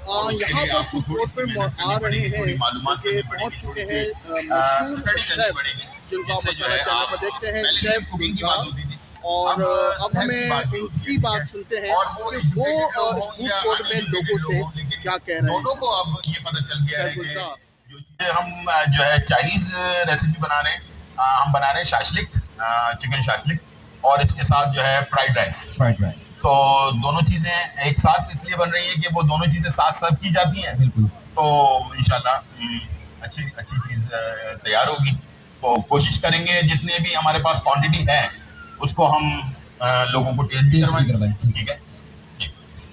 और यहाँ पर फूड कोर्ट में आ रहे हैं क्योंकि पहुँच चुके हैं मशहूर शेफ जिनका मसाला चैनल पर देखते हैं, शेफ गुलजार। और अब हमें इनकी बात सुनते हैं कि वो फूड कोर्ट में लोगों से क्या कह रहे हैं। लोगों को अब ये पता चल गया है कि जो चीज़ें हम जो है चाइनीज रेसिपी हम बना रहे हैं शाशलिक, चिकन शाशलिक, और इसके साथ जो है फ्राइड राइस। तो दोनों चीजें एक साथ इसलिए बन रही है कि वो दोनों चीजें साथ सर्व की जाती हैं। बिल्कुल। तो इंशाल्लाह अच्छी चीज तैयार होगी। तो कोशिश करेंगे जितने भी हमारे पास क्वांटिटी है उसको हम लोगों को टेस्ट भी करवाएं। ठीक है।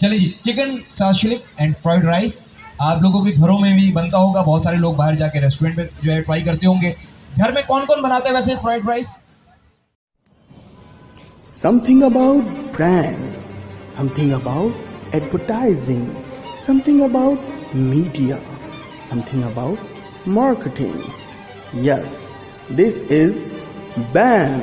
चलिए जी, chicken shashlik and fried rice आप लोगों के घरों में भी बनता होगा। बहुत सारे लोग बाहर जाके रेस्टोरेंट में जो है ट्राई करते होंगे। घर में कौन कौन बनाता है वैसे fried rice? Something about brands, something about advertising, something about media, something about marketing. Yes, this is BAM.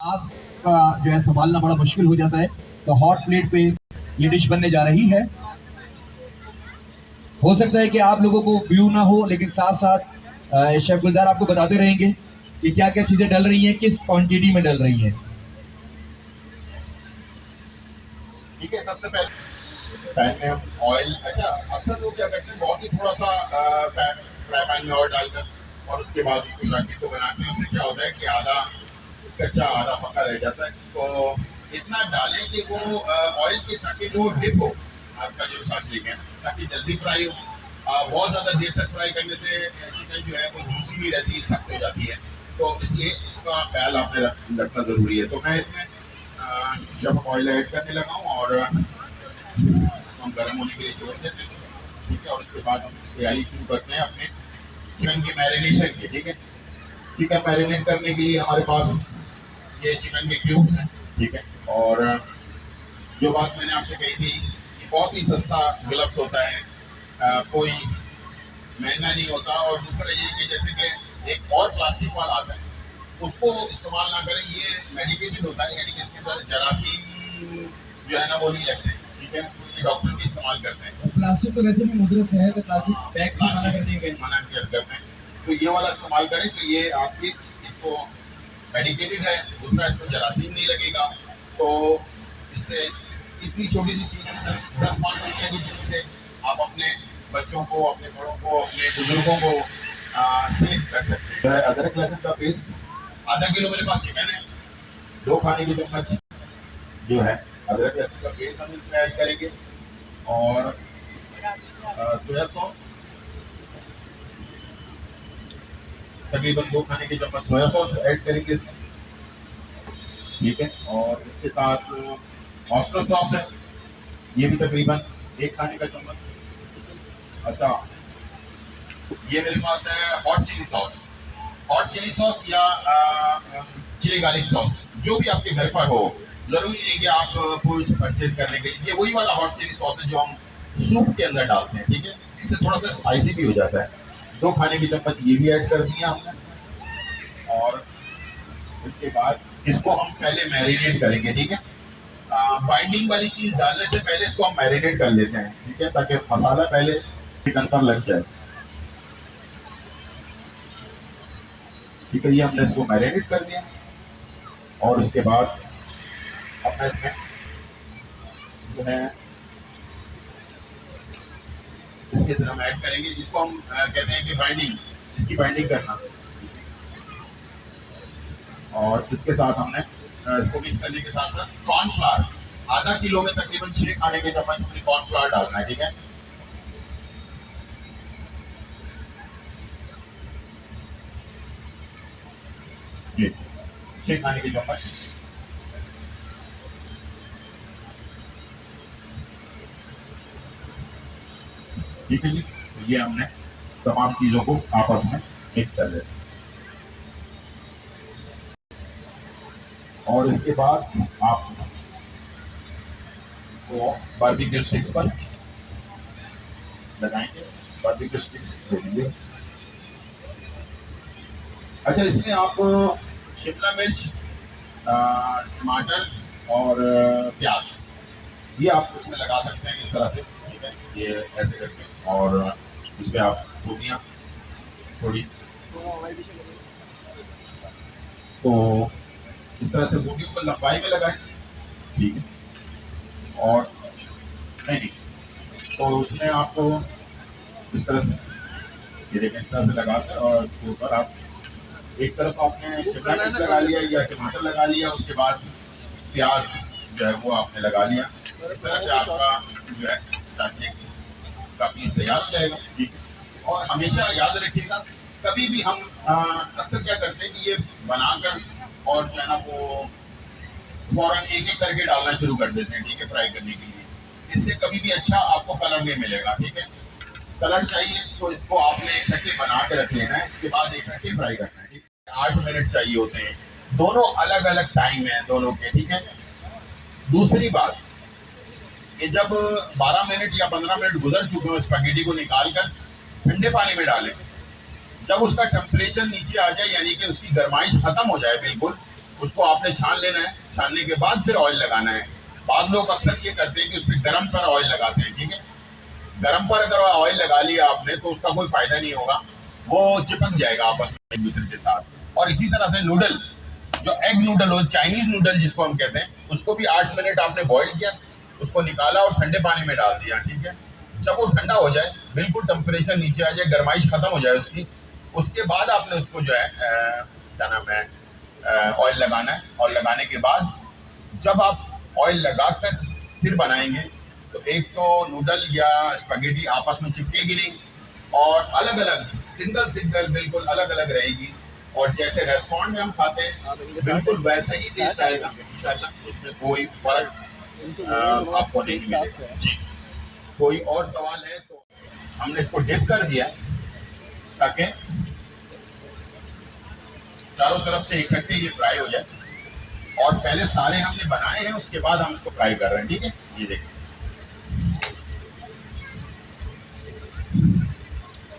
आप जो है संभालना बड़ा मुश्किल हो जाता है। तो हॉट प्लेट पे ये डिश बनने जा रही है। हो सकता है कि आप लोगों को व्यू ना हो, लेकिन साथ साथ शेफ गुलजार आपको बताते रहेंगे कि क्या क्या चीजें डल रही हैं, किस क्वांटिटी में डल रही हैं। ठीक है। सबसे पहले पैन में हम ऑयल, अच्छा अक्सर लोग क्या करते हैं बहुत ही थोड़ा सा फ्राई पैन में ऑयल डालकर और उसके बाद उसको शाकी को बनाते हैं। उससे क्या होता है कि आधा कच्चा आधा पका रह जाता है। तो इतना डालें कि वो ऑयल के, ताकि वो डिप हो आपका जो शाशलिक है, ताकि जल्दी फ्राई हो। बहुत ज़्यादा देर तक फ्राई करने से चिकन जो है वो जूसी नहीं रहती, सख्त हो जाती है। तो इसलिए इसका ख्याल आपने रखना ज़रूरी है। तो मैं इसमें जब ऑयल ऐड करने लगा हूँ और हम गर्म होने के लिए छोड़ देते हैं। ठीक है। और उसके बाद हम तैयारी शुरू करते हैं अपने चिकन की मैरिनेशन की। ठीक है। चिकन मैरिनेट करने के लिए हमारे पास ये चिकन के क्यूब्स हैं। ठीक है। और जो बात मैंने आपसे कही थी कि बहुत ही सस्ता ग्लव्स होता है, कोई महंगा नहीं होता। और दूसरा ये कि जैसे कि एक और प्लास्टिक वाला आता है उसको इस्तेमाल ना करें। ये मेडिकेटेड होता है, यानी कि इसके अंदर जरासीम जो है ना वो नहीं लगते। ठीक है। तो ये डॉक्टर भी इस्तेमाल करते हैं। प्लास्टिक तो वैसे भी मुद्रित है, तो प्लास्टिक बैग से मना कर दिए गए, मना करते हैं। तो ये वाला इस्तेमाल करें। तो ये आपकी इसको मेडिकेटेड है, दूसरा इसमें जरासीम नहीं लगेगा। तो इससे इतनी छोटी सी चीज़ 10-5 रुपये की चीज़ से आप अपने बच्चों को, अपने बड़ों को, अपने बुजुर्गों को सेव कर सकते हैं। अदरक लहसुन का पेस्ट आधा किलो मेरे पास चिकन है, 2 खाने की चम्मच जो है अदरक लहसुन का पेस्ट हम इसमें ऐड करेंगे। और सोया सॉस तकरीबन 2 खाने की चम्मच सोया सॉस ऐड करेंगे इसमें। ठीक है। और इसके साथ ऑस्टर सॉस है, ये भी तकरीबन 1 खाने का चम्मच। अच्छा, ये मेरे पास है हॉट चिली सॉस या चिली गार्लिक सॉस, जो भी आपके घर पर हो। जरूरी नहीं कि आप कुछ परचेज करने के लिए, ये वही वाला हॉट चिली सॉस है जो हम सूप के अंदर डालते हैं। ठीक है। इससे थोड़ा सा स्पाइसी भी हो जाता है। 2 खाने की चम्मच ये भी ऐड कर दिया हमने। और इसके बाद इसको हम पहले मैरिनेट करेंगे। ठीक है। बाइंडिंग वाली चीज डालने से पहले इसको हम मैरिनेट कर लेते हैं। ठीक है। ताकि मसाला पहले चिकन पर लग जाए। ठीक है। ये हमने इसको मैरिनेट कर दिया। और उसके बाद अपना इसमें जो है इसके अंदर हम ऐड करेंगे, जिसको हम कहते हैं कि बाइंडिंग, इसकी बाइंडिंग करना। और इसके साथ हमने इसको मिक्स करने के साथ साथ कॉर्नफ्लावर, आधा किलो में तकरीबन 6 खाने के चम्मच हमने कॉर्नफ्लावर डालना है। ठीक है। ये 6 खाने के चम्मच। ठीक है जी। तो ये हमने तमाम चीजों को आपस में मिक्स कर लेते हैं। और इसके बाद आप इसको बारबेक्यू स्टिक्स पर लगाएंगे, बार्बिक्यू स्टिक्स देंगे। अच्छा, इसमें आप शिमला मिर्च, टमाटर और प्याज ये आप इसमें लगा सकते हैं इस तरह से, ठीक है, ये ऐसे करके। और इसमें आप धनिया थोड़ी, तो इस तरह से बूटियों को लंबाई में लगाएं, ठीक है। और नहीं, तो उसमें आपको इस तरह से, ये देखें, इस तरह से लगाकर और उसके ऊपर आप एक तरफ आपने शिमला मिर्च लगा लिया या टमाटर लगा लिया, उसके बाद प्याज जो है वो आपने लगा लिया। इस तरह से आपका जो है चाशनी का पीस तैयार हो जाएगा, ठीक है। और हमेशा याद रखिएगा, कभी भी हम अक्सर क्या करते हैं कि ये बनाकर और जो है ना वो फौरन एक एक करके डालना शुरू कर देते हैं, ठीक है, फ्राई करने के लिए। इससे कभी भी अच्छा आपको कलर नहीं मिलेगा, ठीक है। कलर चाहिए तो इसको आपने इकट्ठे बना के रख लेना है, इसके बाद इकट्ठे फ्राई करना है, ठीक है। 8 मिनट चाहिए होते हैं, दोनों अलग अलग टाइम है दोनों के, ठीक है। दूसरी बात, कि जब 12 मिनट या 15 मिनट गुजर चुके हो, स्पैगेटी को निकाल कर ठंडे पानी में डालें। जब उसका टेम्परेचर नीचे आ जाए, यानी कि उसकी गर्माइश खत्म हो जाए बिल्कुल, उसको आपने छान लेना है। छानने के बाद फिर ऑयल लगाना है। बाद लोग अक्सर ये करते हैं कि उसमें गर्म पर ऑयल लगाते हैं, ठीक है। गर्म पर अगर ऑयल लगा लिया आपने तो उसका कोई फायदा नहीं होगा, वो चिपक जाएगा आपस में एक दूसरे के साथ। और इसी तरह से नूडल, जो एग नूडल हो, चाइनीज नूडल जिसको हम कहते हैं, उसको भी 8 मिनट आपने बॉईल किया, उसको निकाला और ठंडे पानी में डाल दिया, ठीक है। जब वो ठंडा हो जाए, बिल्कुल टेम्परेचर नीचे आ जाए, गर्माइश खत्म हो जाए उसकी, उसके बाद आपने उसको जो है क्या नाम है, ऑयल लगाना है। और लगाने के बाद जब आप ऑयल लगाकर फिर बनाएंगे तो एक तो नूडल या स्पैगेटी आपस में चिपकेगी नहीं, और अलग अलग सिंगल बिल्कुल अलग अलग रहेगी। और जैसे रेस्टोरेंट में हम खाते हैं बिल्कुल वैसे ही टेस्ट आएगा इंशाल्लाह, उसमें कोई फर्क आपको नहीं मिलेगा जी। कोई और सवाल है तो? हमने इसको डिप कर दिया ताकि चारों तरफ से इकट्ठे ये फ्राई हो जाए। और पहले सारे हमने बनाए हैं, उसके बाद हम इसको फ्राई कर रहे हैं, ठीक है। ये देखिए,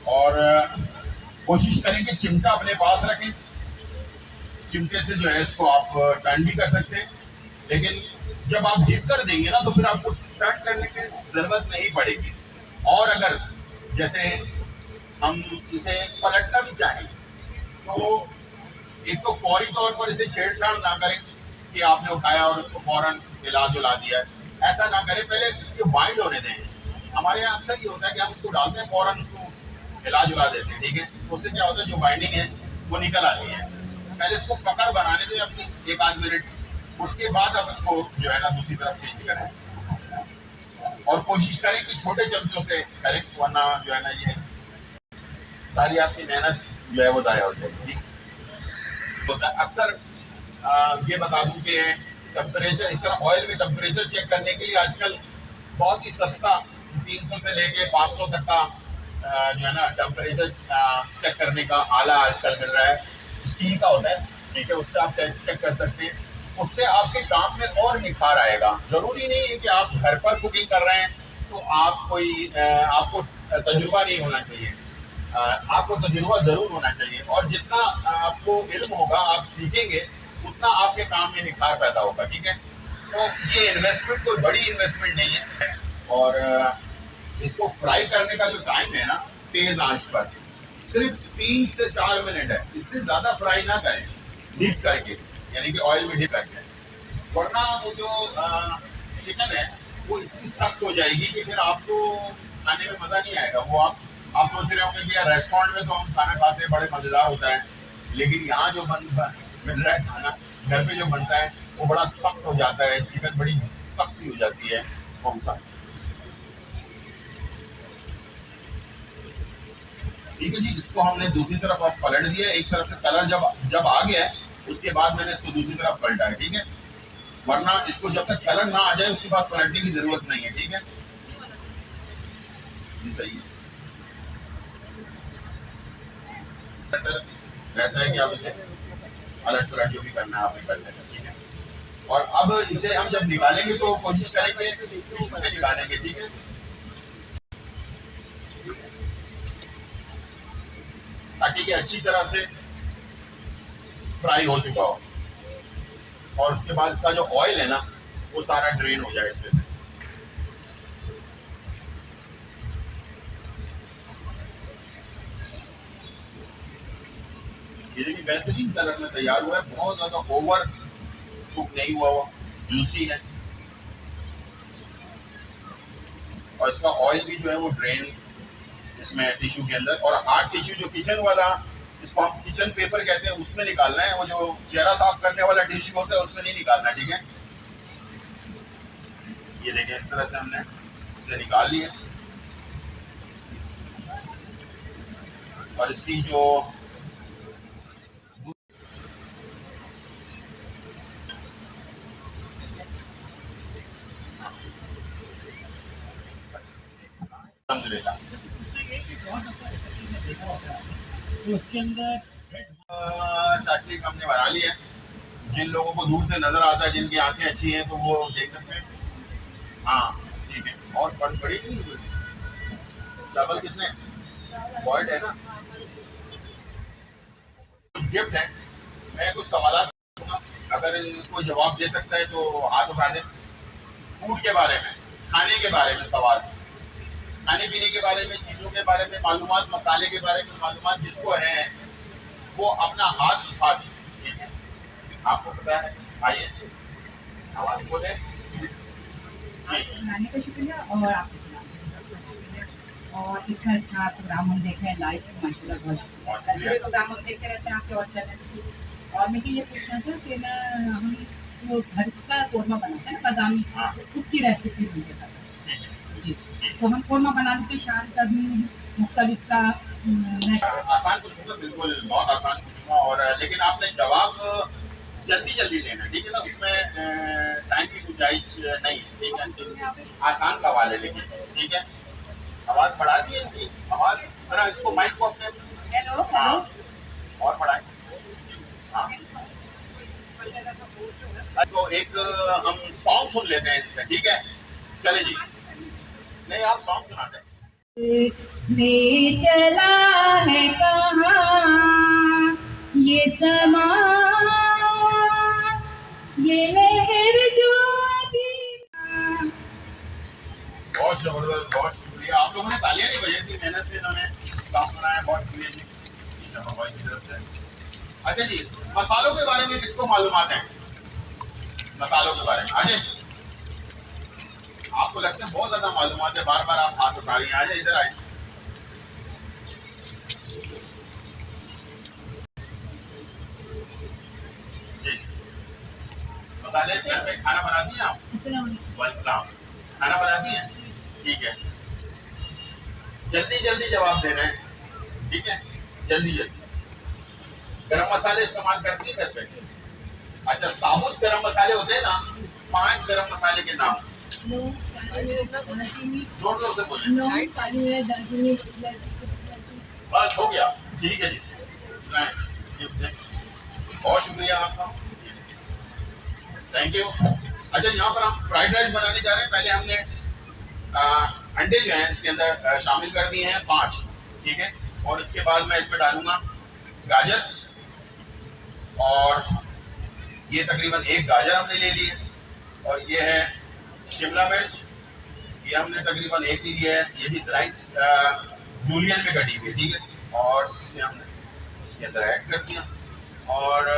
और कोशिश करें कि चिमटा अपने पास रखें। चिमटे से जो है इसको आप टर्न भी कर सकते हैं, लेकिन जब आप डिप कर देंगे ना तो फिर आपको टर्न करने की जरूरत नहीं पड़ेगी। और अगर जैसे हम इसे पलटना भी चाहें तो एक तो फौरी तौर पर इसे छेड़छाड़ ना करें कि आपने उठाया और उसको फौरन हिला जुला दिया, ऐसा ना करें, पहले इसको बाइंड होने दें। हमारे यहाँ अक्सर ये होता है कि हम इसको डालते हैं, फौरन इसको हिला जुला देते हैं, ठीक है। उससे क्या होता है, जो बाइंडिंग है वो निकल आती है। पहले इसको पकड़ बनाने दें अपनी 1-8 मिनट, उसके बाद आप इसको जो है ना दूसरी तरफ चेंज करें। और कोशिश करें कि छोटे चमचों से करें, वरना जो है ना ये सारी आपकी मेहनत जो है वो जाया हो जाएगी। तो अक्सर ये बता दूं कि टेम्परेचर, इस तरह ऑयल में टेम्परेचर चेक करने के लिए आजकल बहुत ही सस्ता 300 से लेके 500 तक का जो है ना टेम्परेचर चेक करने का आला आजकल मिल रहा है। स्टील का होता है, ठीक है, उससे आप चेक कर सकते हैं। उससे आपके काम में और निखार आएगा। जरूरी नहीं है कि आप घर पर कुकिंग कर रहे हैं तो आप कोई आपको तजुर्बा नहीं होना चाहिए, आपको तजुर्बा जरूर होना चाहिए। और जितना आपको इल्म होगा, आप सीखेंगे, उतना आपके काम में निखार पैदा होगा, ठीक है। तो ये इन्वेस्टमेंट कोई बड़ी इन्वेस्टमेंट नहीं है। और इसको फ्राई करने का जो टाइम है ना, तेज आंच पर सिर्फ 3 से 4 मिनट है, इससे ज्यादा फ्राई ना करें डीप करके, यानी कि ऑयल में डीप करके, वरना वो जो चिकन है वो इतनी सख्त हो जाएगी कि फिर आपको खाने में मजा नहीं आएगा। वो आप सोच रहे होंगे कि यार रेस्टोरेंट में तो हम खाना खाते हैं, बड़े मजेदार होता है, लेकिन यहाँ जो मिल रहा है खाना, घर पे जो बनता है वो बड़ा सख्त हो जाता है, चिकन बड़ी सख्त सी हो जाती है। कौन सा, ठीक है जी। इसको हमने दूसरी तरफ अब पलट दिया, एक तरफ से कलर जब आ गया है उसके बाद मैंने इसको दूसरी तरफ पलटा है, ठीक है। वरना इसको जब तक कलर ना आ जाए उसके बाद पलटने की जरूरत नहीं है, ठीक है जी, सही है। रहता है कि आप इसे अलट पलट जो भी करना है आपने कर लेना, ठीक है। और अब इसे हम जब निकालेंगे तो कोशिश करेंगे निकालेंगे, ठीक है। ताकि ये अच्छी तरह से फ्राई हो चुका हो, और उसके बाद इसका जो ऑयल है ना वो सारा ड्रेन हो जाए इसमें से। ये देखिए बेहतरीन कलर में तैयार हुआ है, बहुत ज्यादा ओवर कुक नहीं हुआ हुआ, जूसी है, और इसका ऑयल भी जो है वो ड्रेन इसमें टिश्यू के अंदर, और हार्ड टिश्यू जो किचन वाला, इसको हम किचन पेपर कहते हैं, उसमें निकालना है। वो जो चेहरा साफ करने वाला टिश्यू होता है उसमें नहीं निकालना, ठीक है। ये देखिए इस तरह से हमने इसे निकाल लिया, और इसकी जो अल्हम्दुलिल्लाह उसके अंदर चाटनी हमने बना ली है। जिन लोगों को दूर से नजर आता है, जिनकी आंखें अच्छी हैं, तो वो देख सकते हैं। हाँ ठीक है, और बड़ी नहीं, डबल कितने बॉइल्ड है ना। गिफ्ट है, मैं कुछ सवाल दूंगा, अगर कोई जवाब दे सकता है तो हाथ उठा दे। फूड के बारे में, खाने के बारे में सवाल, खाने पीने के बारे में, चीजों के बारे में मालूमात, मसाले के बारे में मालूमात जिसको है वो अपना हाथ उठा दे, ठीक है। आपको पता है, आइए आवाज बोले। बनाने का शुक्रिया, और आपको शुक्रिया, और इतना अच्छा प्रोग्राम हम देख रहे हैं लाइव, माशाल्लाह बहुत शुक्रिया। ऐसे प्रोग्राम हम देखते रहते हैं आपके और चैनल की। और मुझे ये पूछना था कि ना, हम वो घर का कोरमा बनाते हैं बादामी, उसकी रेसिपी मुझे पता जी। तो हम कोरमा बनाने के शान का भी मुख्तलिफ का आसान पूछूंगा, बिल्कुल बहुत आसान पूछूंगा, और लेकिन आपने जवाब जल्दी जल्दी देना, ठीक है ना, उसमें टाइम की गुंजाइश नहीं है, ठीक है। आसान सवाल है लेकिन, ठीक है। आवाज बढ़ा दी है इनकी, आवाज जरा इसको माइक को अपने, हेलो हाँ, और बढ़ाए। हाँ, तो एक हम सॉन्ग सुन लेते हैं इनसे, ठीक है। चले जी, नहीं आप सॉन्ग सुनाते हैं। ले चला है कहाँ ये समा, ये लहर जो अभी। बहुत जबरदस्त, बहुत शुक्रिया। आप लोगों ने तालियां नहीं बजाई थी, मेहनत से इन्होंने काम बनाया, बहुत शुक्रिया जी भाई की तरफ से। अच्छा जी, मसालों के बारे में किसको मालूमात है? मसालों के बारे में आ जाए, आपको लगता है बहुत ज्यादा मालूमात है, बार बार आप हाथ उठा रही हैं, आ जाए इधर आए। मसाले घर में खाना बनाती हैं आप? खाना बनाती हैं, ठीक है। जल्दी जल्दी जवाब देना है, ठीक है, जल्दी जल्दी। गरम मसाले इस्तेमाल करती है घर पे? अच्छा, साबुत गरम मसाले होते हैं ना, 5 गरम मसाले के नाम जोड़ लो से बोले। बस हो गया, ठीक है जी, बहुत शुक्रिया आपका, थैंक यू। अच्छा, यहाँ पर हम फ्राइड राइस बनाने जा रहे हैं। पहले हमने अंडे जो हैं इसके अंदर शामिल कर दिए हैं 5, ठीक है। और इसके बाद मैं इसमें डालूंगा गाजर, और ये तकरीबन 1 गाजर हमने ले ली है, और ये है शिमला मिर्च, ये हमने तकरीबन 1 ही लिया है, ये भी स्लाइस जूलियन में कटी हुई है, ठीक है। और इसे हमने इसके अंदर ऐड कर दिया, और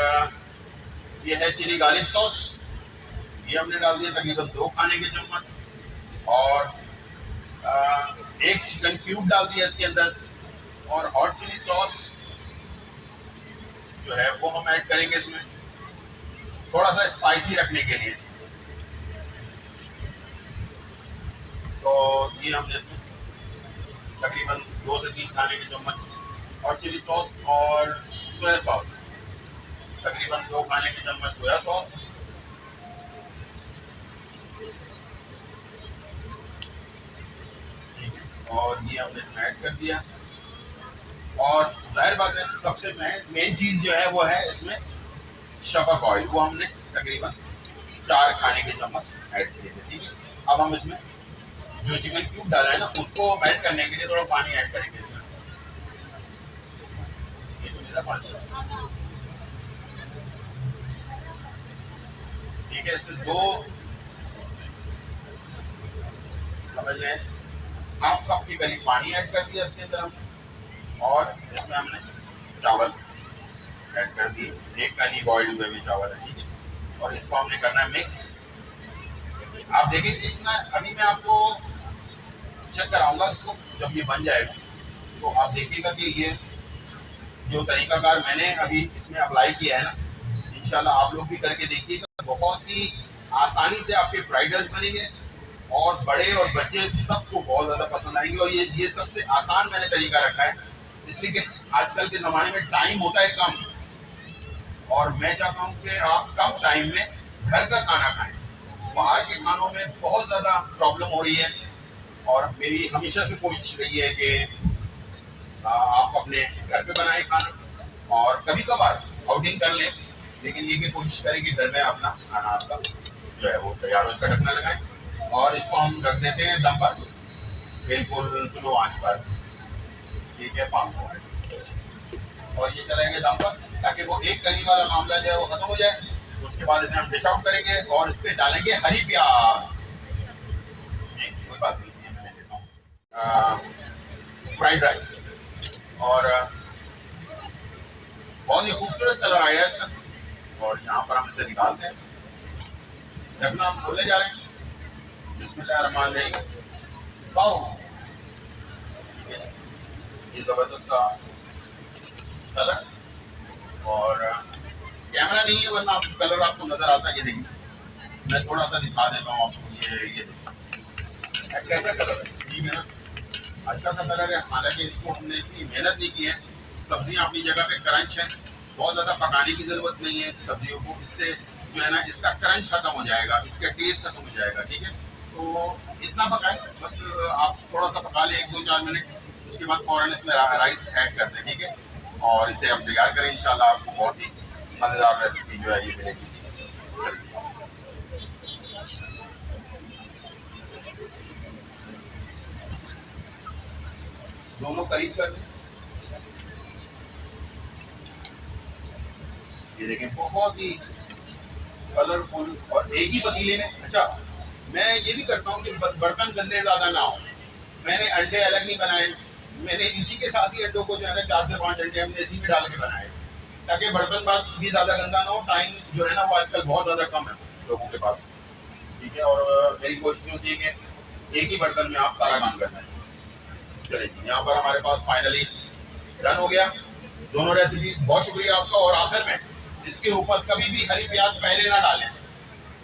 ये है चिली गार्लिक सॉस, ये हमने डाल दिया तकरीबन 2 खाने के चम्मच, और 1 चिकन क्यूब डाल दिया इसके अंदर, और हॉट चिली सॉस जो है वो हम ऐड करेंगे इसमें, थोड़ा सा स्पाइसी रखने के लिए। तो ये हमने इसमें तकरीबन 2 से 3 खाने के चम्मच हॉट चिली सॉस, और सोया सॉस तकरीबन 2 खाने के चम्मच सोया सॉस, और ये हमने इसमें ऐड कर दिया। और जाहिर बात है सबसे मेन चीज जो है वो है इसमें शफक ऑयल, वो हमने तकरीबन 4 खाने के चम्मच ऐड किए थे, ठीक है। अब हम इसमें जो चिकन क्यूब डाला है ना, उसको मेल्ट करने के लिए थोड़ा पानी ऐड करेंगे इसमें। ठीक है, इसमें 2 समझ लें हाफ कप के करीब पानी ऐड कर दिया इसके अंदर हमने, और इसमें हमने चावल ऐड कर दिए, 1 कली बॉइल्ड हुए चावल है। ठीक है, और इसको हमने करना है मिक्स। आप देखें कितना, अभी मैं आपको चेक कराऊंगा इसको, जब ये बन जाएगा तो आप देखिएगा कि ये जो तरीकाकार मैंने अभी इसमें अप्लाई किया है ना, इंशाल्लाह आप लोग भी करके देखिएगा, बहुत ही आसानी से आपके फ्राइड राइस बनेंगे और बड़े और बच्चे सबको बहुत ज्यादा पसंद आएंगे। और ये सबसे आसान मैंने तरीका रखा है, इसलिए कि आजकल के जमाने में टाइम होता है कम, और मैं चाहता हूँ कि आप कम टाइम में घर का खाना खाएं। बाहर के खानों में बहुत ज्यादा प्रॉब्लम हो रही है, और मेरी हमेशा से कोशिश रही है कि आप अपने घर पे बनाए खाना, और कभी कभार आउटिंग कर लें, लेकिन ये कि कोशिश करें कि घर में अपना खाना आपका जो है वो तैयार हो, इसका ढकना लगाएं और इसको हम रख देते हैं दम पर, बिल्कुल स्लो आंच पर। ठीक है, 500, और ये चलेंगे दम पर ताकि वो 1 कली वाला मामला जो है वो खत्म हो जाए। उसके बाद इसे हम डिश आउट करेंगे और इस पे डालेंगे हरी प्याज। कोई बात नहीं, मैं देता हूँ फ्राइड राइस, और बहुत ही खूबसूरत कलर आया है इसका, और यहाँ पर हम इसे निकालते हैं। ढकना हम खोलने जा रहे हैं, बिस्मिल्लाहिर्रहमानिर्रहीम। ये जबरदस्त सा कलर, और कैमरा नहीं है वरना आपको कलर आपको नजर आता है। ये देखिए, मैं थोड़ा सा दिखा देता हूँ आपको। ये कैसा कलर है, ठीक है ना, अच्छा सा कलर है। हालांकि इसको हमने इतनी मेहनत नहीं की है, सब्जियां अपनी जगह पे क्रंच है, बहुत ज्यादा पकाने की जरूरत नहीं है सब्जियों को, इससे जो है ना इसका क्रंच खत्म हो जाएगा, इसका टेस्ट खत्म हो जाएगा। ठीक है, तो इतना पकाएं बस, आप थोड़ा सा पका लें 1-2-4 मिनट, उसके बाद फौरन इसमें राइस ऐड कर दें। ठीक है, और इसे आप तैयार करें, इंशाल्लाह आपको बहुत ही मजेदार रेसिपी जो है ये मिलेगी। दोनों करीब कर दें, ये देखें बहुत ही कलरफुल, और एक ही पतीले में। अच्छा, मैं ये भी करता हूँ कि बर्तन गंदे ज्यादा ना हो, मैंने अंडे अलग नहीं बनाए, मैंने इसी के साथ ही अंडों को जो है ना 4 से 5 अंडे हमने इसी में डाल के बनाए, ताकि बर्तन बात भी ज्यादा गंदा ना हो। टाइम जो है ना वो आजकल बहुत ज्यादा कम है लोगों के पास। ठीक है, और मेरी कोशिश होती है कि एक ही बर्तन में आप सारा काम करना है। चलिए, यहाँ पर हमारे पास फाइनली डन हो गया दोनों रेसिपीज। बहुत शुक्रिया आपका। और आखिर में इसके ऊपर कभी भी हरी प्याज पहले ना डालें,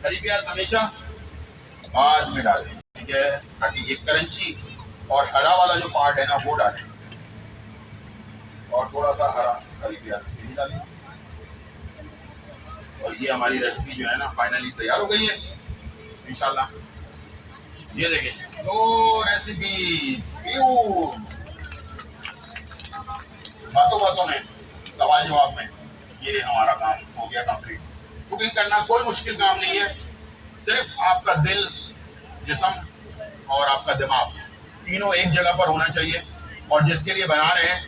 हरी प्याज हमेशा बाद में डालें। ठीक है, ताकि ये क्रंची और हरा वाला जो पार्ट है ना वो डालें, और थोड़ा सा हरी प्याज इसमें भी डालें। और ये हमारी रेसिपी जो है ना फाइनली तैयार हो गई है इंशाल्लाह। ये देखिए 2 रेसिपी, बातों बातों में, सवाल जवाब में ये हमारा काम हो गया कंप्लीट। कुकिंग करना कोई मुश्किल काम नहीं है, सिर्फ आपका दिल, जिस्म और आपका दिमाग तीनों एक जगह पर होना चाहिए, और जिसके लिए बना रहे हैं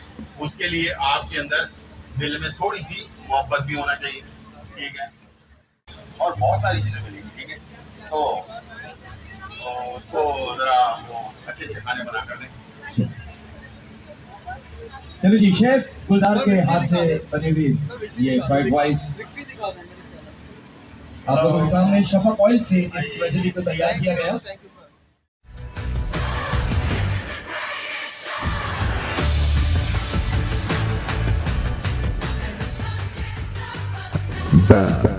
उसके लिए आपके अंदर दिल में थोड़ी सी मोहब्बत भी होना चाहिए। ठीक है, और बहुत सारी चीजें मिलेंगी। ठीक है, तो उसको जरा अच्छे अच्छे खाने बना कर दें। चलो जी, शेफ गुलदार के हाथ से बनी हुई ये फ्राइड राइस आप लोगों के सामने शफक ऑयल से इस रेसिपी को तैयार किया गया। Bad.